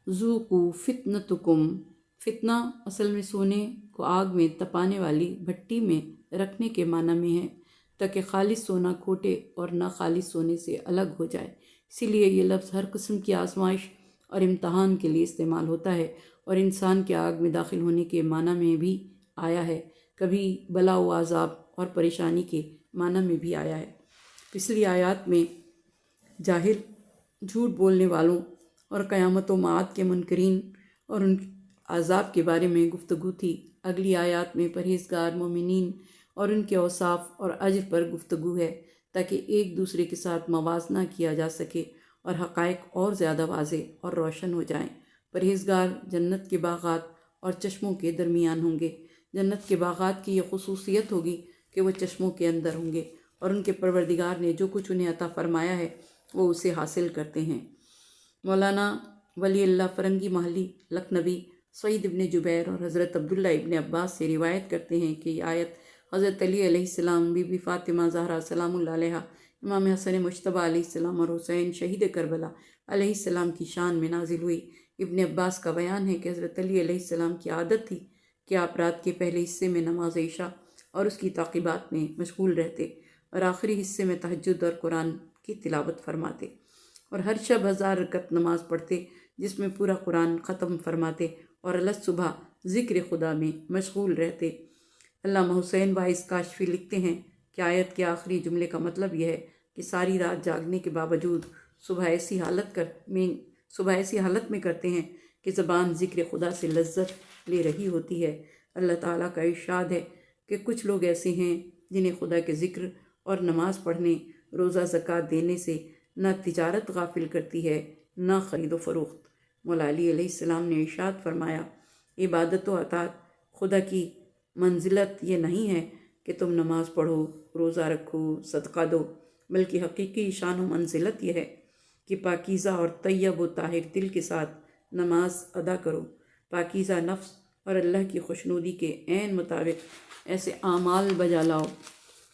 ذوقوا فتنتکم، فتنہ اصل میں سونے کو آگ میں تپانے والی بھٹی میں رکھنے کے معنی میں ہے، تاکہ خالص سونا کھوٹے اور نہ خالص سونے سے الگ ہو جائے۔ اسی لیے یہ لفظ ہر قسم کی آزمائش اور امتحان کے لیے استعمال ہوتا ہے، اور انسان کے آگ میں داخل ہونے کے معنی میں بھی آیا ہے، کبھی بلا و عذاب اور پریشانی کے معنی میں بھی آیا ہے۔ پچھلی آیات میں جاہل، جھوٹ بولنے والوں اور قیامت و معاد کے منکرین اور ان عذاب کے بارے میں گفتگو تھی۔ اگلی آیات میں پرہیزگار مومنین اور ان کے اوصاف اور اجر پر گفتگو ہے، تاکہ ایک دوسرے کے ساتھ موازنہ کیا جا سکے اور حقائق اور زیادہ واضح اور روشن ہو جائیں۔ پرہیزگار جنت کے باغات اور چشموں کے درمیان ہوں گے۔ جنت کے باغات کی یہ خصوصیت ہوگی کہ وہ چشموں کے اندر ہوں گے، اور ان کے پروردگار نے جو کچھ انہیں عطا فرمایا ہے وہ اسے حاصل کرتے ہیں۔ مولانا ولی اللہ فرنگی محلی لکھنوی سعید ابن جبیر اور حضرت عبداللہ ابن عباس سے روایت کرتے ہیں کہ یہ آیت حضرت علی علیہ السلام، بی بی فاطمہ زہرا سلام اللہ علیہا، امام حسن مجتبیٰ علیہ السلام اور حسین شہید کربلا علیہ السلام کی شان میں نازل ہوئی۔ ابن عباس کا بیان ہے کہ حضرت علی علیہ السلام کی عادت تھی کہ آپ رات کے پہلے حصے میں نماز عشاء اور اس کی تعقیبات میں مشغول رہتے، اور آخری حصے میں تہجد اور قرآن کی تلاوت فرماتے، اور ہر شب 1000 رکعت نماز پڑھتے جس میں پورا قرآن ختم فرماتے، اور الگ صبح ذکر خدا میں مشغول رہتے۔ علامہ حسین وائس کاشفی لکھتے ہیں کہ آیت کے آخری جملے کا مطلب یہ ہے کہ ساری رات جاگنے کے باوجود صبح ایسی حالت میں کرتے ہیں کہ زبان ذکر خدا سے لذت لے رہی ہوتی ہے۔ اللہ تعالیٰ کا ارشاد ہے کہ کچھ لوگ ایسے ہیں جنہیں خدا کے ذکر اور نماز پڑھنے، روزہ زکوٰۃ دینے سے نہ تجارت غافل کرتی ہے نہ خرید و فروخت۔ مولا علی علیہ السلام نے ارشاد فرمایا، عبادت و اطاعت خدا کی منزلت یہ نہیں ہے کہ تم نماز پڑھو، روزہ رکھو، صدقہ دو، بلکہ حقیقی شان و منزلت یہ ہے کہ پاکیزہ اور طیب و طاہر دل کے ساتھ نماز ادا کرو، پاکیزہ نفس اور اللہ کی خوشنودی کے عین مطابق ایسے اعمال بجا لاؤ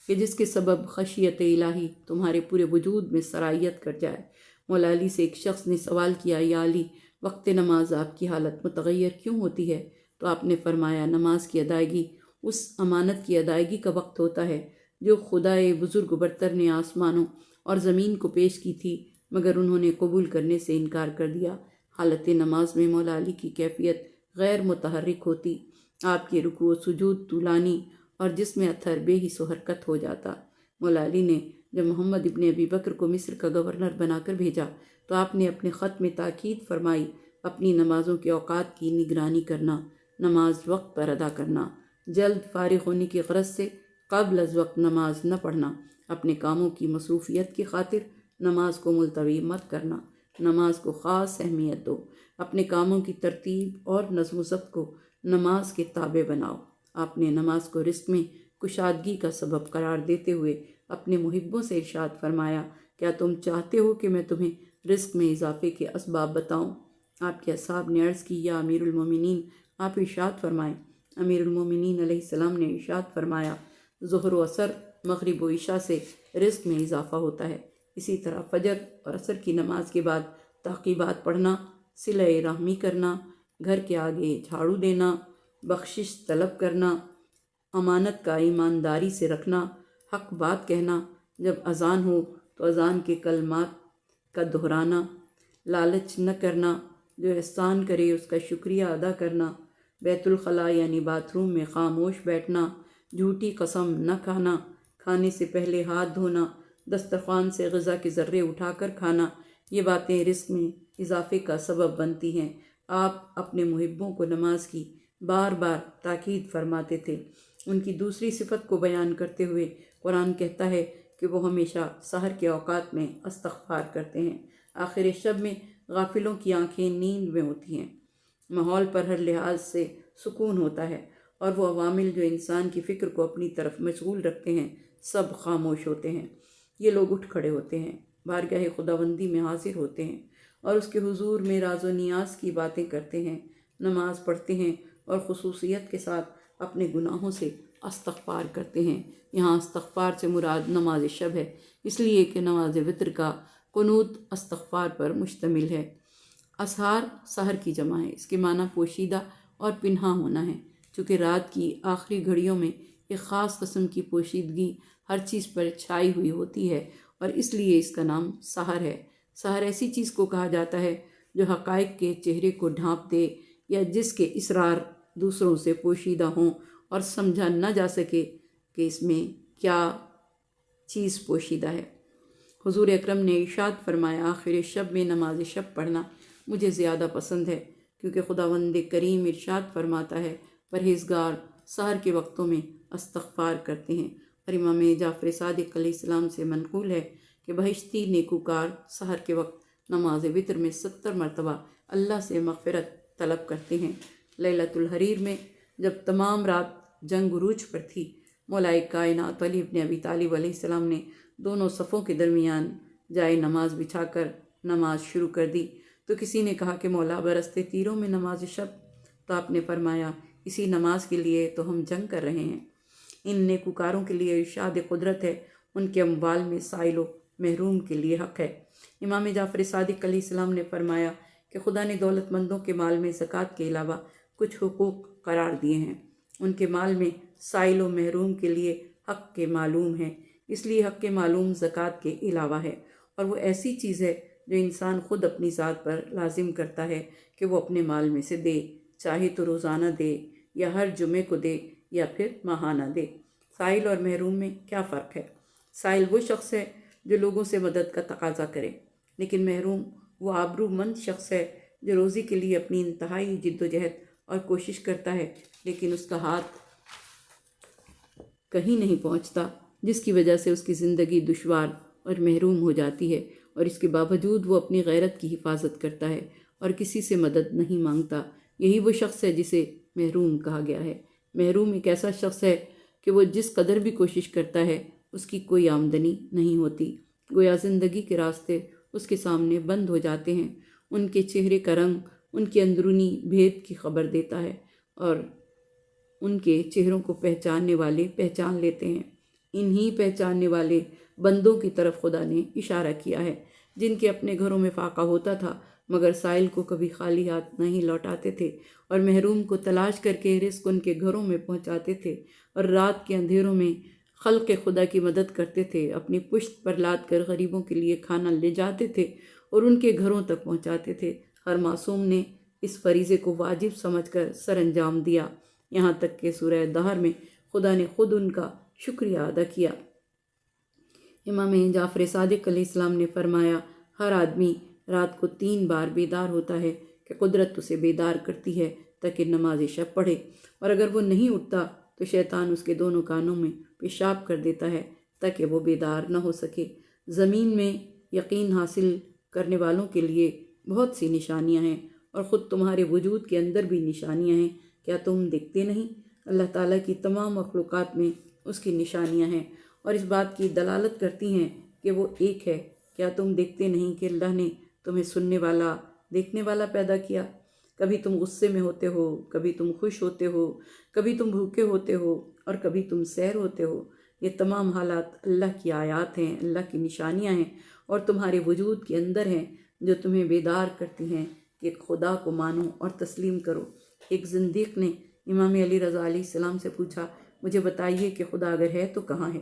کہ جس کے سبب خشیت الہی تمہارے پورے وجود میں سرایت کر جائے۔ مولا علی سے ایک شخص نے سوال کیا، یا علی، وقت نماز آپ کی حالت متغیر کیوں ہوتی ہے؟ تو آپ نے فرمایا، نماز کی ادائیگی اس امانت کی ادائیگی کا وقت ہوتا ہے جو خدائے بزرگ برتر نے آسمانوں اور زمین کو پیش کی تھی، مگر انہوں نے قبول کرنے سے انکار کر دیا۔ حالت نماز میں مولا علی کی کیفیت غیر متحرک ہوتی، آپ کے رکوع و سجود طولانی اور جس میں اثر بے حس و حرکت ہو جاتا۔ مولا علی نے جب محمد ابن ابی بکر کو مصر کا گورنر بنا کر بھیجا تو آپ نے اپنے خط میں تاکید فرمائی، اپنی نمازوں کے اوقات کی نگرانی کرنا، نماز وقت پر ادا کرنا، جلد فارغ ہونے کی غرض سے قبل از وقت نماز نہ پڑھنا، اپنے کاموں کی مصروفیت کی خاطر نماز کو ملتوی مت کرنا، نماز کو خاص اہمیت دو، اپنے کاموں کی ترتیب اور نظم و ضبط کو نماز کے تابع بناؤ۔ آپ نے نماز کو رزق میں کشادگی کا سبب قرار دیتے ہوئے اپنے محبوں سے ارشاد فرمایا، کیا تم چاہتے ہو کہ میں تمہیں رزق میں اضافے کے اسباب بتاؤں؟ آپ کے اصحاب نے عرض کی، یا امیر المومنین، آپ ارشاد فرمائیں۔ امیر المومنین علیہ السلام نے ارشاد فرمایا، ظہر و عصر، مغرب و عشاء سے رزق میں اضافہ ہوتا ہے۔ اسی طرح فجر اور عصر کی نماز کے بعد تعقیبات پڑھنا، صلہ رحمی کرنا، گھر کے آگے جھاڑو دینا، بخشش طلب کرنا، امانت کا ایمانداری سے رکھنا، حق بات کہنا، جب اذان ہو تو اذان کے کلمات کا دہرانا، لالچ نہ کرنا، جو احسان کرے اس کا شکریہ ادا کرنا، بیت الخلاء یعنی باتھ روم میں خاموش بیٹھنا، جھوٹی قسم نہ کھانا، کھانے سے پہلے ہاتھ دھونا، دسترخوان سے غذا کے ذرے اٹھا کر کھانا، یہ باتیں رزق میں اضافے کا سبب بنتی ہیں۔ آپ اپنے محبوں کو نماز کی بار بار تاکید فرماتے تھے۔ ان کی دوسری صفت کو بیان کرتے ہوئے قرآن کہتا ہے کہ وہ ہمیشہ سحر کے اوقات میں استغفار کرتے ہیں۔ آخر شب میں غافلوں کی آنکھیں نیند میں ہوتی ہیں، ماحول پر ہر لحاظ سے سکون ہوتا ہے، اور وہ عوامل جو انسان کی فکر کو اپنی طرف مشغول رکھتے ہیں سب خاموش ہوتے ہیں۔ یہ لوگ اٹھ کھڑے ہوتے ہیں، بارگاہ خداوندی میں حاضر ہوتے ہیں، اور اس کے حضور میں راز و نیاز کی باتیں کرتے ہیں، نماز پڑھتے ہیں، اور خصوصیت کے ساتھ اپنے گناہوں سے استغفار کرتے ہیں۔ یہاں استغفار سے مراد نماز شب ہے، اس لیے کہ نماز وتر کا قنوت استغفار پر مشتمل ہے۔ اسحار سحر کی جمع ہے، اس کے معنی پوشیدہ اور پنہاں ہونا ہے، چونکہ رات کی آخری گھڑیوں میں ایک خاص قسم کی پوشیدگی ہر چیز پر چھائی ہوئی ہوتی ہے اور اس لیے اس کا نام سحر ہے۔ سحر ایسی چیز کو کہا جاتا ہے جو حقائق کے چہرے کو ڈھانپ دے یا جس کے اسرار دوسروں سے پوشیدہ ہوں اور سمجھا نہ جا سکے کہ اس میں کیا چیز پوشیدہ ہے۔ حضور اکرم نے ارشاد فرمایا، آخر شب میں نماز شب پڑھنا مجھے زیادہ پسند ہے، کیونکہ خداوند کریم ارشاد فرماتا ہے پرہیزگار سحر کے وقتوں میں استغفار کرتے ہیں، اور امام جعفر صادق علیہ السلام سے منقول ہے کہ بہشتی نیکوکار سحر کے وقت نماز وتر میں 70 مرتبہ اللہ سے مغفرت طلب کرتے ہیں۔ لیلۃ الحریر میں جب تمام رات جنگ عروج پر تھی، مولائے کائنات علی ابن ابی طالب علیہ السلام نے دونوں صفوں کے درمیان جائے نماز بچھا کر نماز شروع کر دی تو کسی نے کہا کہ مولا برستے تیروں میں نماز شب، تو آپ نے فرمایا اسی نماز کے لیے تو ہم جنگ کر رہے ہیں۔ ان نیکوکاروں کے لیے ارشاد قدرت ہے، ان کے اموال میں سائل و محروم کے لیے حق ہے۔ امام جعفر صادق علیہ السلام نے فرمایا کہ خدا نے دولت مندوں کے مال میں زکوٰۃ کے علاوہ کچھ حقوق قرار دیے ہیں، ان کے مال میں سائل و محروم کے لیے حق کے معلوم ہے، اس لیے حق کے معلوم زکوٰۃ کے علاوہ ہے، اور وہ ایسی چیز ہے جو انسان خود اپنی ذات پر لازم کرتا ہے کہ وہ اپنے مال میں سے دے، چاہے تو روزانہ دے یا ہر جمعے کو دے یا پھر ماہانہ دے۔ سائل اور محروم میں کیا فرق ہے؟ سائل وہ شخص ہے جو لوگوں سے مدد کا تقاضا کرے، لیکن محروم وہ آبرو مند شخص ہے جو روزی کے لیے اپنی انتہائی جد و جہد اور کوشش کرتا ہے، لیکن اس کا ہاتھ کہیں نہیں پہنچتا، جس کی وجہ سے اس کی زندگی دشوار اور محروم ہو جاتی ہے، اور اس کے باوجود وہ اپنی غیرت کی حفاظت کرتا ہے اور کسی سے مدد نہیں مانگتا۔ یہی وہ شخص ہے جسے محروم کہا گیا ہے۔ محروم ایک ایسا شخص ہے کہ وہ جس قدر بھی کوشش کرتا ہے اس کی کوئی آمدنی نہیں ہوتی، گویا زندگی کے راستے اس کے سامنے بند ہو جاتے ہیں۔ ان کے چہرے کا رنگ ان کے اندرونی بھید کی خبر دیتا ہے، اور ان کے چہروں کو پہچاننے والے پہچان لیتے ہیں۔ انہی پہچاننے والے بندوں کی طرف خدا نے اشارہ کیا ہے، جن کے اپنے گھروں میں فاقہ ہوتا تھا مگر سائل کو کبھی خالی ہاتھ نہیں لوٹاتے تھے، اور محروم کو تلاش کر کے رزق ان کے گھروں میں پہنچاتے تھے، اور رات کے اندھیروں میں خلق خدا کی مدد کرتے تھے، اپنی پشت پر لاد کر غریبوں کے لیے کھانا لے جاتے تھے اور ان کے گھروں تک پہنچاتے تھے۔ ہر معصوم نے اس فریضے کو واجب سمجھ کر سر انجام دیا، یہاں تک کہ سورہ دہر میں خدا نے خود ان کا شکریہ ادا کیا۔ امام جعفر صادق علیہ السلام نے فرمایا، ہر آدمی رات کو 3 بار بیدار ہوتا ہے کہ قدرت اسے بیدار کرتی ہے تاکہ نماز شب پڑھے، اور اگر وہ نہیں اٹھتا تو شیطان اس کے دونوں کانوں میں پیشاب کر دیتا ہے تاکہ وہ بیدار نہ ہو سکے۔ زمین میں یقین حاصل کرنے والوں کے لیے بہت سی نشانیاں ہیں، اور خود تمہارے وجود کے اندر بھی نشانیاں ہیں، کیا تم دیکھتے نہیں؟ اللہ تعالیٰ کی تمام مخلوقات میں اس کی نشانیاں ہیں اور اس بات کی دلالت کرتی ہیں کہ وہ ایک ہے۔ کیا تم دیکھتے نہیں کہ اللہ نے تمہیں سننے والا دیکھنے والا پیدا کیا؟ کبھی تم غصے میں ہوتے ہو، کبھی تم خوش ہوتے ہو، کبھی تم بھوکے ہوتے ہو اور کبھی تم سیر ہوتے ہو۔ یہ تمام حالات اللہ کی آیات ہیں، اللہ کی نشانیاں ہیں، اور تمہارے وجود کے اندر ہیں جو تمہیں بیدار کرتی ہیں کہ خدا کو مانو اور تسلیم کرو۔ ایک زندیق نے امام علی رضا علیہ السلام سے پوچھا، مجھے بتائیے کہ خدا اگر ہے تو کہاں ہے؟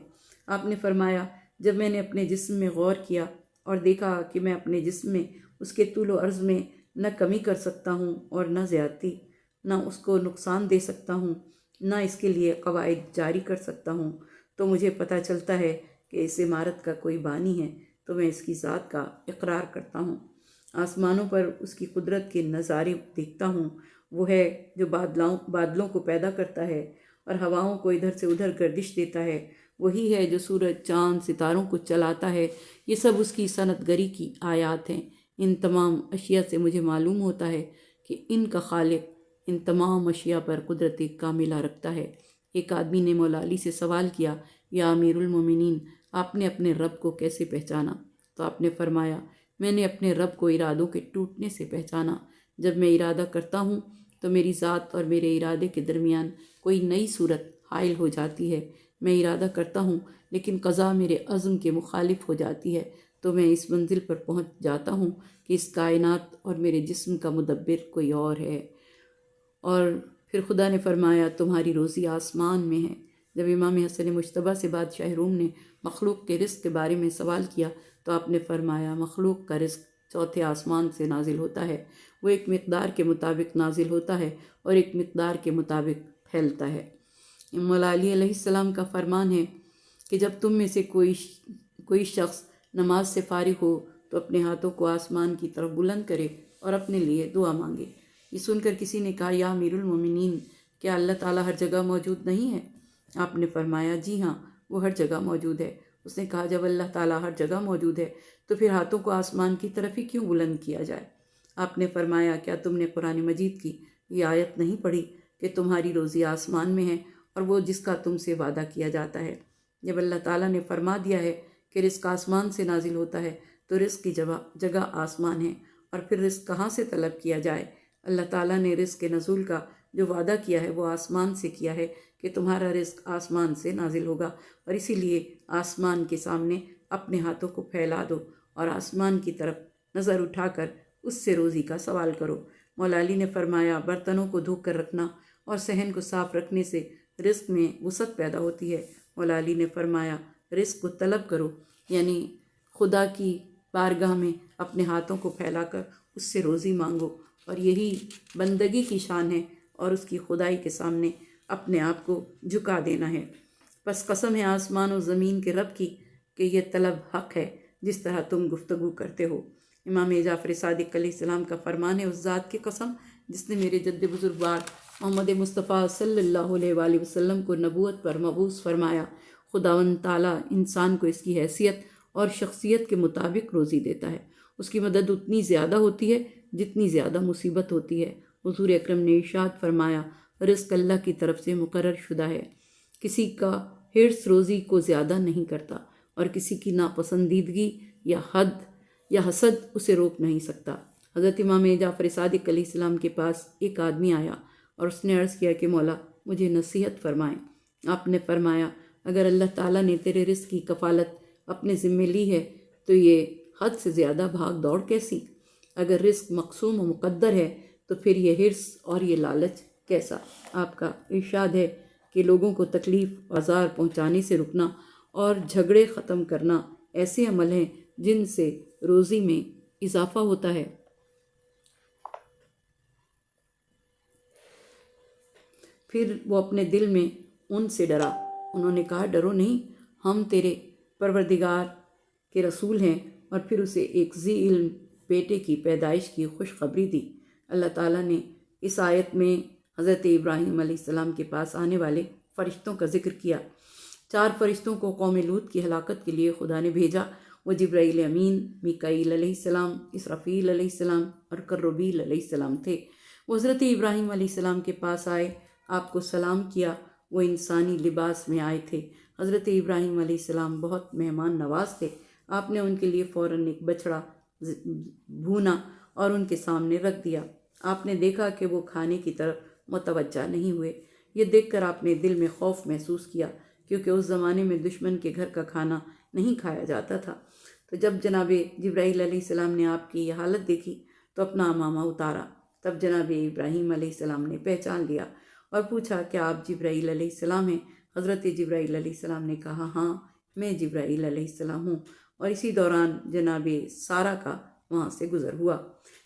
آپ نے فرمایا، جب میں نے اپنے جسم میں غور کیا اور دیکھا کہ میں اپنے جسم میں اس کے طول و عرض میں نہ کمی کر سکتا ہوں اور نہ زیادتی، نہ اس کو نقصان دے سکتا ہوں، نہ اس کے لیے قواعد جاری کر سکتا ہوں، تو مجھے پتہ چلتا ہے کہ اس عمارت کا کوئی بانی ہے، تو میں اس کی ذات کا اقرار کرتا ہوں۔ آسمانوں پر اس کی قدرت کے نظارے دیکھتا ہوں، وہ ہے جو بادلوں کو پیدا کرتا ہے اور ہواؤں کو ادھر سے ادھر گردش دیتا ہے، وہی ہے جو سورج چاند ستاروں کو چلاتا ہے۔ یہ سب اس کی صنعت گری کی آیات ہیں۔ ان تمام اشیاء سے مجھے معلوم ہوتا ہے کہ ان کا خالق ان تمام اشیاء پر قدرت کاملہ رکھتا ہے۔ ایک آدمی نے مولا علی سے سوال کیا، یا امیر المومنین، آپ نے اپنے رب کو کیسے پہچانا؟ تو آپ نے فرمایا، میں نے اپنے رب کو ارادوں کے ٹوٹنے سے پہچانا۔ جب میں ارادہ کرتا ہوں تو میری ذات اور میرے ارادے کے درمیان کوئی نئی صورت حائل ہو جاتی ہے۔ میں ارادہ کرتا ہوں لیکن قضا میرے عزم کے مخالف ہو جاتی ہے، تو میں اس منزل پر پہنچ جاتا ہوں کہ اس کائنات اور میرے جسم کا مدبر کوئی اور ہے۔ اور پھر خدا نے فرمایا تمہاری روزی آسمان میں ہے۔ جب امام حسن مجتبیٰ سے بادشاہ روم نے مخلوق کے رزق کے بارے میں سوال کیا تو آپ نے فرمایا مخلوق کا رزق چوتھے آسمان سے نازل ہوتا ہے، وہ ایک مقدار کے مطابق نازل ہوتا ہے اور ایک مقدار کے مطابق پھیلتا ہے۔ مولا علی علیہ السلام کا فرمان ہے کہ جب تم میں سے کوئی شخص نماز سے فارغ ہو تو اپنے ہاتھوں کو آسمان کی طرف بلند کرے اور اپنے لیے دعا مانگے۔ یہ سن کر کسی نے کہا یا امیر المومنین، کیا اللہ تعالیٰ ہر جگہ موجود نہیں ہے؟ آپ نے فرمایا جی ہاں، وہ ہر جگہ موجود ہے۔ اس نے کہا جب اللہ تعالیٰ ہر جگہ موجود ہے تو پھر ہاتھوں کو آسمان کی طرف ہی کیوں بلند کیا جائے؟ آپ نے فرمایا کیا تم نے قرآن مجید کی یہ آیت نہیں پڑھی کہ تمہاری روزی آسمان میں ہے اور وہ جس کا تم سے وعدہ کیا جاتا ہے؟ جب اللہ تعالیٰ نے فرما دیا ہے کہ رزق آسمان سے نازل ہوتا ہے تو رزق کی جگہ آسمان ہے، اور پھر رزق کہاں سے طلب کیا جائے؟ اللہ تعالیٰ نے رزق کے نزول کا جو وعدہ کیا ہے وہ آسمان سے کیا ہے کہ تمہارا رزق آسمان سے نازل ہوگا، اور اسی لیے آسمان کے سامنے اپنے ہاتھوں کو پھیلا دو اور آسمان کی طرف نظر اٹھا کر اس سے روزی کا سوال کرو۔ مولا علی نے فرمایا برتنوں کو دھو کر رکھنا اور صحن کو صاف رکھنے سے رزق میں وسعت پیدا ہوتی ہے۔ مولا علی نے فرمایا رزق کو طلب کرو، یعنی خدا کی بارگاہ میں اپنے ہاتھوں کو پھیلا کر اس سے روزی مانگو، اور یہی بندگی کی شان ہے اور اس کی خدائی کے سامنے اپنے آپ کو جھکا دینا ہے۔ پس قسم ہے آسمان و زمین کے رب کی کہ یہ طلب حق ہے جس طرح تم گفتگو کرتے ہو۔ امام جعفر صادق علیہ السلام کا فرمان ہے اس ذات کی قسم جس نے میرے جد بزرگوار محمد مصطفیٰ صلی اللہ علیہ وآلہ وسلم کو نبوت پر مبعوث فرمایا، خداوند تعالیٰ انسان کو اس کی حیثیت اور شخصیت کے مطابق روزی دیتا ہے۔ اس کی مدد اتنی زیادہ ہوتی ہے جتنی زیادہ مصیبت ہوتی ہے۔ حضور اکرم نے ارشاد فرمایا رزق اللہ کی طرف سے مقرر شدہ ہے، کسی کا حرص روزی کو زیادہ نہیں کرتا، اور کسی کی ناپسندیدگی یا حسد اسے روک نہیں سکتا۔ حضرت امام جعفر صادق علیہ السلام کے پاس ایک آدمی آیا اور اس نے عرض کیا کہ مولا مجھے نصیحت فرمائیں۔ آپ نے فرمایا اگر اللہ تعالیٰ نے تیرے رزق کی کفالت اپنے ذمے لی ہے تو یہ حد سے زیادہ بھاگ دوڑ کیسی؟ اگر رزق مقسوم و مقدر ہے تو پھر یہ حرص اور یہ لالچ کیسا؟ آپ کا ارشاد ہے کہ لوگوں کو تکلیف آزار پہنچانے سے رکنا اور جھگڑے ختم کرنا ایسے عمل ہیں جن سے روزی میں اضافہ ہوتا ہے۔ پھر وہ اپنے دل میں ان سے ڈرا۔ انہوں نے کہا ڈرو نہیں، ہم تیرے پروردگار کے رسول ہیں، اور پھر اسے ایک ذی علم بیٹے کی پیدائش کی خوشخبری دی۔ اللہ تعالیٰ نے اس آیت میں حضرت ابراہیم علیہ السلام کے پاس آنے والے فرشتوں کا ذکر کیا۔ 4 فرشتوں کو قوم لوط کی ہلاکت کے لیے خدا نے بھیجا۔ وہ جبرائیل امین، میکائیل علیہ السلام، اسرافیل علیہ السلام اور کربیل علیہ السلام تھے۔ وہ حضرت ابراہیم علیہ السلام کے پاس آئے، آپ کو سلام کیا۔ وہ انسانی لباس میں آئے تھے۔ حضرت ابراہیم علیہ السلام بہت مہمان نواز تھے۔ آپ نے ان کے لیے فوراً ایک بچڑا بھونا اور ان کے سامنے رکھ دیا۔ آپ نے دیکھا کہ وہ کھانے کی طرف متوجہ نہیں ہوئے۔ یہ دیکھ کر آپ نے دل میں خوف محسوس کیا، کیونکہ اس زمانے میں دشمن کے گھر کا کھانا نہیں کھایا جاتا تھا۔ تو جب جناب جبرائیل علیہ السلام نے آپ کی یہ حالت دیکھی تو اپنا عمامہ اتارا۔ تب جناب ابراہیم علیہ السلام نے پہچان لیا اور پوچھا کیا آپ جبرائیل علیہ السلام ہیں؟ حضرت جبرائیل علیہ السلام نے کہا ہاں میں جبرائیل علیہ السلام ہوں۔ اور اسی دوران جناب سارہ کا وہاں سے گزر ہوا۔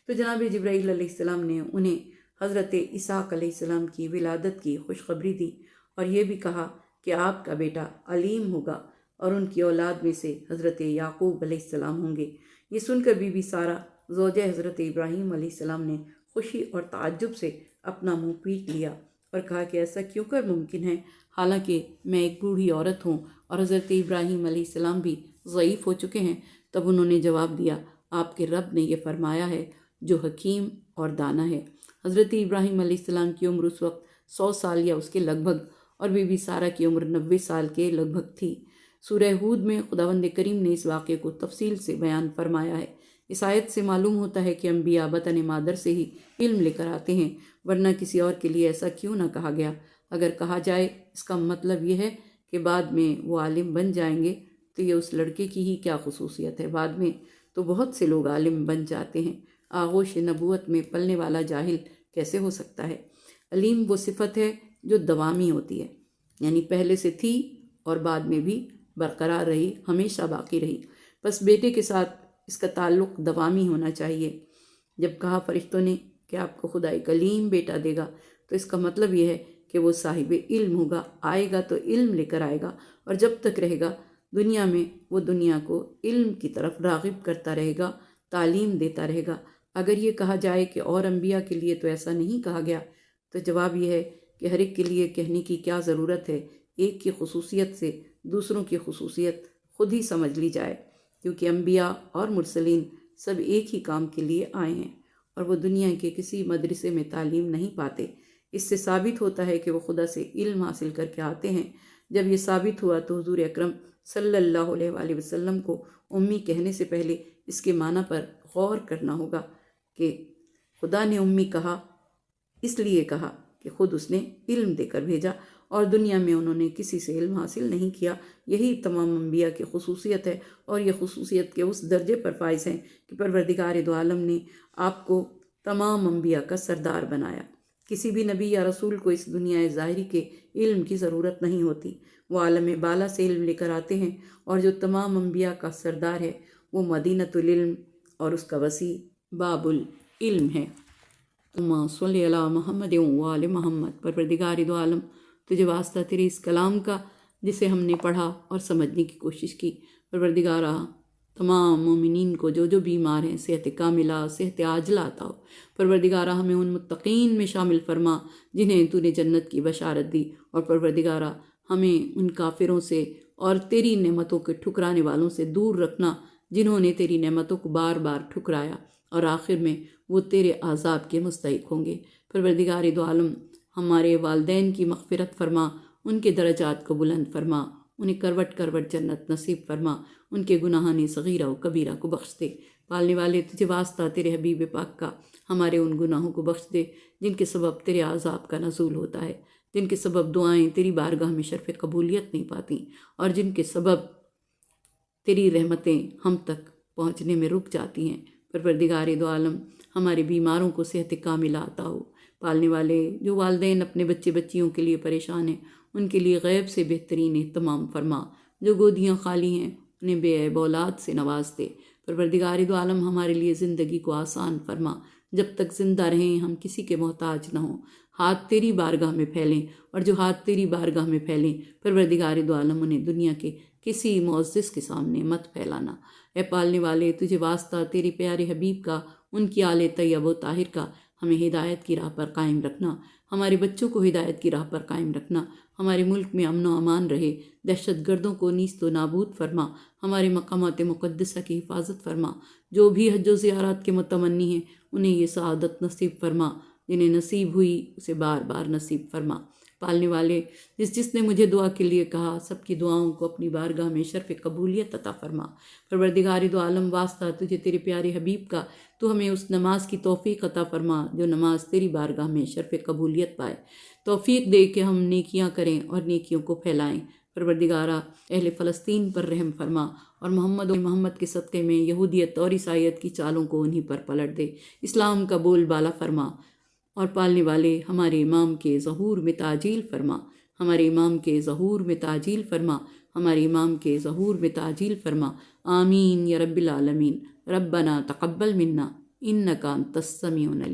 تو جناب جبرائیل علیہ السلام نے انہیں حضرت اسحاق علیہ السلام کی ولادت کی خوشخبری دی، اور یہ بھی کہا کہ آپ کا بیٹا علیم ہوگا اور ان کی اولاد میں سے حضرت یعقوب علیہ السلام ہوں گے۔ یہ سن کر بی بی سارہ زوجہ حضرت ابراہیم علیہ السلام نے خوشی اور تعجب سے اپنا منہ پیٹ لیا اور کہا کہ ایسا کیوں کر ممکن ہے، حالانکہ میں ایک بوڑھی عورت ہوں اور حضرت ابراہیم علیہ السلام بھی ضعیف ہو چکے ہیں۔ تب انہوں نے جواب دیا آپ کے رب نے یہ فرمایا ہے جو حکیم اور دانا ہے۔ حضرت ابراہیم علیہ السلام کی عمر اس وقت 100 سال یا اس کے لگ بھگ، اور بی بی سارہ کی عمر 90 سال کے لگ بھگ تھی۔ سورہ ہود میں خداوند کریم نے اس واقعے کو تفصیل سے بیان فرمایا ہے۔ اس آیت سے معلوم ہوتا ہے کہ انبیاء بطن مادر سے ہی علم لے کر آتے ہیں، ورنہ کسی اور کے لیے ایسا کیوں نہ کہا گیا؟ اگر کہا جائے اس کا مطلب یہ ہے کہ بعد میں وہ عالم بن جائیں گے تو یہ اس لڑکے کی ہی کیا خصوصیت ہے، بعد میں تو بہت سے لوگ عالم بن جاتے ہیں، آغوش نبوت میں پلنے والا جاہل کیسے ہو سکتا ہے؟ علیم وہ صفت ہے جو دوامی ہوتی ہے، یعنی پہلے سے تھی اور بعد میں بھی برقرار رہی، ہمیشہ باقی رہی۔ بس بیٹے کے ساتھ اس کا تعلق دوامی ہونا چاہیے۔ جب کہا فرشتوں نے کہ آپ کو خدا ایک علیم بیٹا دے گا، تو اس کا مطلب یہ ہے کہ وہ صاحب علم ہوگا، آئے گا تو علم لے کر آئے گا، اور جب تک رہے گا دنیا میں وہ دنیا کو علم کی طرف راغب کرتا رہے گا، تعلیم دیتا رہے گا۔ اگر یہ کہا جائے کہ اور انبیاء کے لیے تو ایسا نہیں کہا گیا، تو جواب یہ ہے کہ ہر ایک کے لیے کہنے کی کیا ضرورت ہے، ایک کی خصوصیت سے دوسروں کی خصوصیت خود ہی سمجھ لی جائے، کیونکہ انبیاء اور مرسلین سب ایک ہی کام کے لیے آئے ہیں، اور وہ دنیا کے کسی مدرسے میں تعلیم نہیں پاتے۔ اس سے ثابت ہوتا ہے کہ وہ خدا سے علم حاصل کر کے آتے ہیں۔ جب یہ ثابت ہوا تو حضور اکرم صلی اللہ علیہ وآلہ وسلم کو امی کہنے سے پہلے اس کے معنی پر غور کرنا ہوگا کہ خدا نے امی کہا، اس لیے کہا کہ خود اس نے علم دے کر بھیجا، اور دنیا میں انہوں نے کسی سے علم حاصل نہیں کیا۔ یہی تمام انبیاء کی خصوصیت ہے، اور یہ خصوصیت کے اس درجے پر فائز ہیں کہ پروردگار دو عالم نے آپ کو تمام انبیاء کا سردار بنایا۔ کسی بھی نبی یا رسول کو اس دنیا ظاہری کے علم کی ضرورت نہیں ہوتی، وہ عالم بالا سے علم لے کر آتے ہیں، اور جو تمام انبیاء کا سردار ہے وہ مدینۃ العلم اور اس کا وسیع باب العلم ہے۔ اللہم صلی علی محمد وآل محمد۔ پروردگار دو عالم، تجھے واسطہ تیرے اس کلام کا جسے ہم نے پڑھا اور سمجھنے کی کوشش کی۔ پروردگارہ، تمام مومنین کو جو جو بیمار ہیں صحت کاملہ، صحت عاجلہ عطا ہو۔ پروردگارہ، ہمیں ان متقین میں شامل فرما جنہیں تو نے جنت کی بشارت دی، اور پروردگارہ ہمیں ان کافروں سے اور تیری نعمتوں کے ٹھکرانے والوں سے دور رکھنا جنہوں نے تیری نعمتوں کو بار بار ٹھکرایا، اور آخر میں وہ تیرے عذاب کے مستحق ہوں گے۔ پروردگار دو عالم، ہمارے والدین کی مغفرت فرما، ان کے درجات کو بلند فرما، انہیں کروٹ کروٹ جنت نصیب فرما، ان کے گناہان صغیرہ و کبیرہ کو بخش دے۔ پالنے والے، تجھے واسطہ تیرے حبیب پاک کا ہمارے ان گناہوں کو بخش دے جن کے سبب تیرے عذاب کا نزول ہوتا ہے، جن کے سبب دعائیں تیری بارگاہ میں شرف قبولیت نہیں پاتی، اور جن کے سبب تیری رحمتیں ہم تک پہنچنے میں رک جاتی ہیں۔ پروردگار دو عالم، ہمارے بیماروں کو صحت کاملہ عطا ہو۔ پالنے والے، جو والدین اپنے بچے بچیوں کے لیے پریشان ہیں، ان کے لیے غیب سے بہترین اہتمام فرما۔ جو گودیاں خالی ہیں انہیں بے عیب اولاد سے نواز دے۔ پروردگار دو عالم، ہمارے لیے زندگی کو آسان فرما۔ جب تک زندہ رہیں ہم کسی کے محتاج نہ ہوں، ہاتھ تیری بارگاہ میں پھیلیں، اور جو ہاتھ تیری بارگاہ میں پھیلیں پروردگار دو عالم انہیں دنیا کے کسی معزز کے سامنے مت پھیلانا۔ اے پالنے والے، تجھے واسطہ تیرے پیارے حبیب کا، ان کی آل طیب و طاہر کا ہمیں ہدایت کی راہ پر قائم رکھنا، ہمارے بچوں کو ہدایت کی راہ پر قائم رکھنا، ہمارے ملک میں امن و امان رہے، دہشت گردوں کو نیست و نابود فرما، ہمارے مقامات مقدسہ کی حفاظت فرما۔ جو بھی حج و زیارات کے متمنی ہیں انہیں یہ سعادت نصیب فرما، جنہیں نصیب ہوئی اسے بار بار نصیب فرما۔ پالنے والے، جس نے مجھے دعا کے لیے کہا، سب کی دعاؤں کو اپنی بارگاہ میں شرف قبولیت عطا فرما۔ پروردگار دو عالم، واسطہ تجھے تیرے پیارے حبیب کا، تو ہمیں اس نماز کی توفیق عطا فرما جو نماز تیری بارگاہ میں شرف قبولیت پائے۔ توفیق دے کہ ہم نیکیاں کریں اور نیکیوں کو پھیلائیں۔ پروردگارہ، اہل فلسطین پر رحم فرما، اور محمد کے صدقے میں یہودیت اور عیسائیت کی چالوں کو انہی پر پلٹ دے، اسلام کا بول بالا فرما۔ اور پالنے والے، ہمارے امام کے ظہور میں تعجیل فرما، ہمارے امام کے ظہور میں تعجیل فرما، ہمارے امام کے ظہور میں تعجیل فرما۔ آمین یا رب العالمین۔ ربنا تقبل منا انک انت السمیع العلیم۔